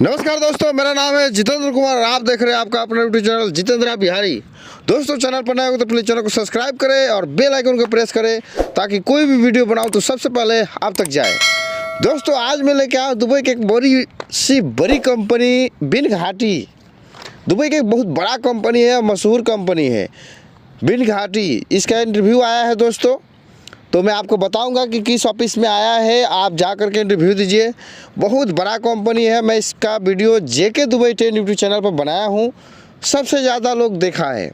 नमस्कार दोस्तों, मेरा नाम है जितेंद्र कुमार और आप देख रहे हैं आपका अपना यूट्यूब चैनल जितेंद्र बिहारी। दोस्तों, चैनल पर नए हो तो प्लीज़ चैनल को सब्सक्राइब करें और बेल आइकन को प्रेस करें ताकि कोई भी वीडियो बनाओ तो सबसे पहले आप तक जाए। दोस्तों, आज मैं लेके आया दुबई की एक बड़ी कंपनी बिन घाटी। दुबई की एक बहुत बड़ा कंपनी है, मशहूर कंपनी है बिन घाटी। इसका इंटरव्यू आया है दोस्तों, तो मैं आपको बताऊंगा कि किस ऑफिस में आया है। आप जा कर के इंटरव्यू दीजिए। बहुत बड़ा कंपनी है। मैं इसका वीडियो जेके दुबई 10 यूट्यूब चैनल पर बनाया हूँ। सबसे ज़्यादा लोग देखा है।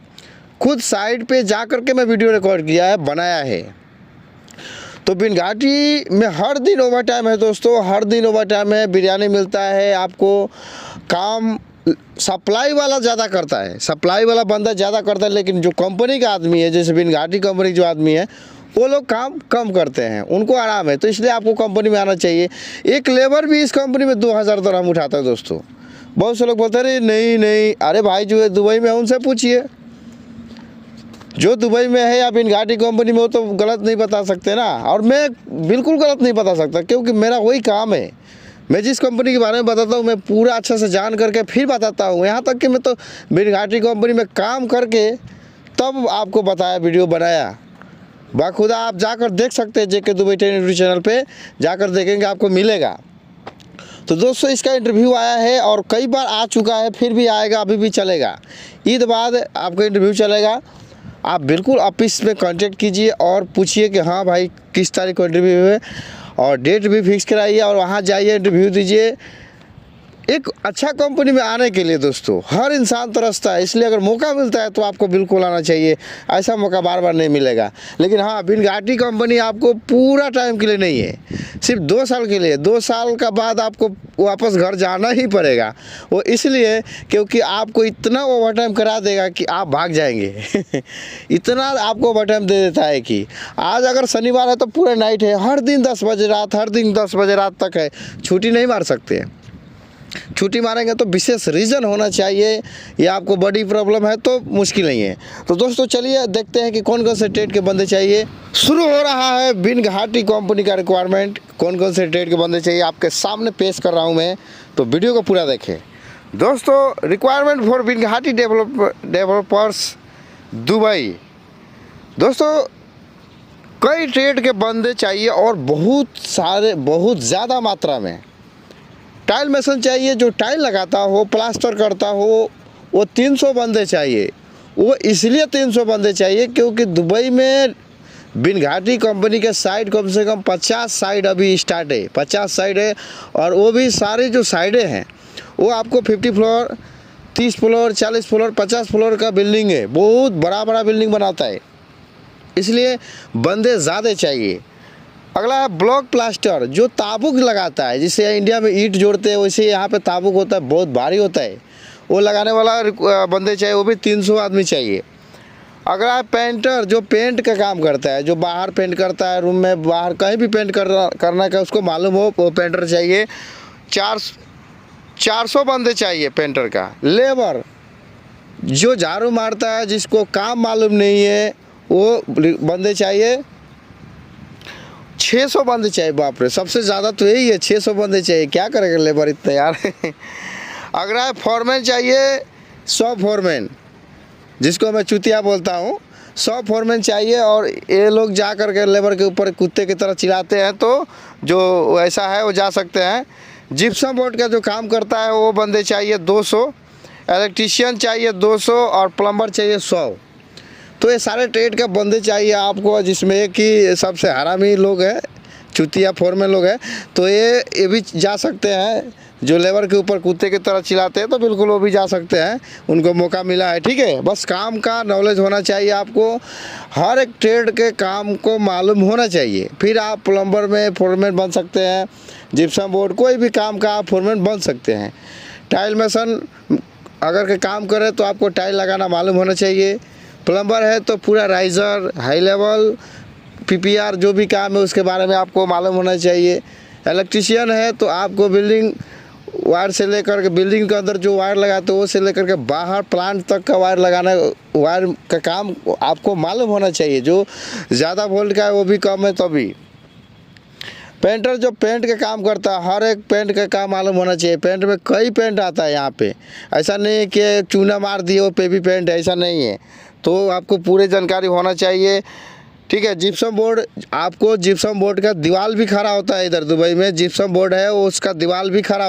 खुद साइट पे जा कर के मैं वीडियो रिकॉर्ड किया है, बनाया है। तो बिन घाटी में हर दिन ओवर टाइम है दोस्तों, हर दिन ओवर टाइम है। बिरयानी मिलता है आपको। काम सप्लाई वाला ज़्यादा करता है, सप्लाई वाला बंदा ज़्यादा करता है, लेकिन जो कंपनी का आदमी है, जैसे बिन घाटी कंपनी जो आदमी है, वो लोग काम कम करते हैं, उनको आराम है। तो इसलिए आपको कंपनी में आना चाहिए। एक लेबर भी इस कंपनी में 2000 दिरहम उठाता है दोस्तों। बहुत से लोग बोलते हैं नहीं, अरे भाई जो है दुबई में, उनसे पूछिए। जो दुबई में है या बिन घाटी कंपनी में, वो तो गलत नहीं बता सकते ना। और मैं बिल्कुल गलत नहीं बता सकता, क्योंकि मेरा वही काम है। मैं जिस कंपनी के बारे में बताता हूँ, मैं पूरा अच्छे से जान करके फिर बताता हूँ। यहाँ तक कि मैं तो बिन घाटी कंपनी में काम करके तब आपको बताया, वीडियो बनाया। बाखुदा आप जाकर देख सकते हैं, जेके दुबई 10 यूट्यूब चैनल पे जाकर देखेंगे, आपको मिलेगा। तो दोस्तों, इसका इंटरव्यू आया है और कई बार आ चुका है, फिर भी आएगा, अभी भी चलेगा। ईद बाद आपका इंटरव्यू चलेगा। आप बिल्कुल ऑफिस में कांटेक्ट कीजिए और पूछिए कि हाँ भाई किस तारीख को इंटरव्यू है, और डेट भी फिक्स कराइए और वहाँ जाइए, इंटरव्यू दीजिए। एक अच्छा कंपनी में आने के लिए दोस्तों हर इंसान तरसता है, इसलिए अगर मौका मिलता है तो आपको बिल्कुल आना चाहिए। ऐसा मौका बार बार नहीं मिलेगा। लेकिन हाँ, बिन घाटी कंपनी आपको पूरा टाइम के लिए नहीं है, सिर्फ 2 साल के लिए। 2 साल का बाद आपको वापस घर जाना ही पड़ेगा। वो इसलिए क्योंकि आपको इतना ओवर टाइम करा देगा कि आप भाग जाएंगे। इतना आपको ओवर टाइम दे देता है कि आज अगर शनिवार है तो पूरा नाइट है, हर दिन 10 बजे रात, हर दिन 10 बजे रात तक है। छुट्टी नहीं मार सकते। छुट्टी मारेंगे तो विशेष रीज़न होना चाहिए, या आपको बड़ी प्रॉब्लम है तो मुश्किल नहीं है। तो दोस्तों, चलिए देखते हैं कि कौन कौन से ट्रेड के बंदे चाहिए। शुरू हो रहा है बिन घाटी कंपनी का रिक्वायरमेंट। कौन कौन से ट्रेड के बंदे चाहिए आपके सामने पेश कर रहा हूं मैं, तो वीडियो को पूरा देखें। दोस्तों, रिक्वायरमेंट फॉर बिन घाटी डेवलपर्स दुबई। दोस्तों, कई ट्रेड के बंदे चाहिए और बहुत ज़्यादा मात्रा में। टाइल मेसन चाहिए, जो टाइल लगाता हो, प्लास्टर करता हो, वो 300 बंदे चाहिए। वो इसलिए 300 बंदे चाहिए क्योंकि दुबई में बिन घाटी कंपनी के साइड कम से कम 50 साइड अभी स्टार्ट है, 50 साइड है। और वो भी सारी जो साइडें हैं वो आपको 50 फ्लोर, 30 फ्लोर, 40 फ्लोर, 50 फ्लोर का बिल्डिंग है। बहुत बड़ा बिल्डिंग बनाता है, इसलिए बंदे ज़्यादा चाहिए। अगला है ब्लॉक प्लास्टर, जो ताबुक लगाता है। जिसे इंडिया में ईंट जोड़ते हैं, वैसे यहाँ पे ताबुक होता है, बहुत भारी होता है। वो लगाने वाला बंदे चाहिए, वो भी 300 आदमी चाहिए। अगला है पेंटर, जो पेंट का काम करता है, जो बाहर पेंट करता है, रूम में बाहर कहीं भी पेंट करना का उसको मालूम हो, वो पेंटर चाहिए। 400 बंदे चाहिए पेंटर का। लेबर, जो झाड़ू मारता है, जिसको काम मालूम नहीं है, वो बंदे चाहिए। 600 बंदे चाहिए। बाप रे, सबसे ज़्यादा तो यही है, 600 बंदे चाहिए। क्या करेगा लेबर इतना यार। अगला है फॉरमैन चाहिए, 100 फॉरमैन, जिसको मैं चुतिया बोलता हूँ। 100 फॉरमैन चाहिए। और ये लोग जा कर के लेबर के ऊपर कुत्ते की तरह चिल्लाते हैं, तो जो ऐसा है वो जा सकते हैं। जिप्सम बोर्ड का जो काम करता है वो बंदे चाहिए 200। इलेक्ट्रीशियन चाहिए 200 और प्लम्बर चाहिए 100। तो ये सारे ट्रेड के बंदे चाहिए आपको, जिसमें कि सबसे हरामी लोग हैं, चुतिया फोरमैन लोग हैं। तो ये भी जा सकते हैं। जो लेबर के ऊपर कुत्ते की तरह चिल्लाते हैं, तो बिल्कुल वो भी जा सकते हैं, उनको मौका मिला है। ठीक है, बस काम का नॉलेज होना चाहिए आपको। हर एक ट्रेड के काम को मालूम होना चाहिए, फिर आप प्लम्बर में फोरमैन बन सकते हैं। जिप्सम बोर्ड, कोई भी काम का आप फोरमैन बन सकते हैं। टाइल मेसन अगर के काम करें तो आपको टाइल लगाना मालूम होना चाहिए। प्लम्बर है तो पूरा राइज़र, हाई लेवल, पीपीआर, जो भी काम है उसके बारे में आपको मालूम होना चाहिए। इलेक्ट्रीशियन है तो आपको बिल्डिंग वायर से लेकर के, बिल्डिंग के अंदर जो वायर लगाते हैं वो से लेकर के बाहर प्लांट तक का वायर लगाना, वायर का काम आपको मालूम होना चाहिए। जो ज़्यादा वोल्ट का है वो भी कम है तभी। पेंटर जो पेंट का काम करता है, हर एक पेंट का काम मालूम होना चाहिए। पेंट में कई पेंट आता है यहाँ पे, ऐसा नहीं है कि चूना मार दिए वो पे भी पेंट, ऐसा नहीं है। तो आपको पूरी जानकारी होना चाहिए, ठीक है। जिप्सम बोर्ड, आपको जिप्सम बोर्ड का दीवार भी खड़ा होता है। इधर दुबई में जिप्सम बोर्ड है, वो उसका दीवार भी खड़ा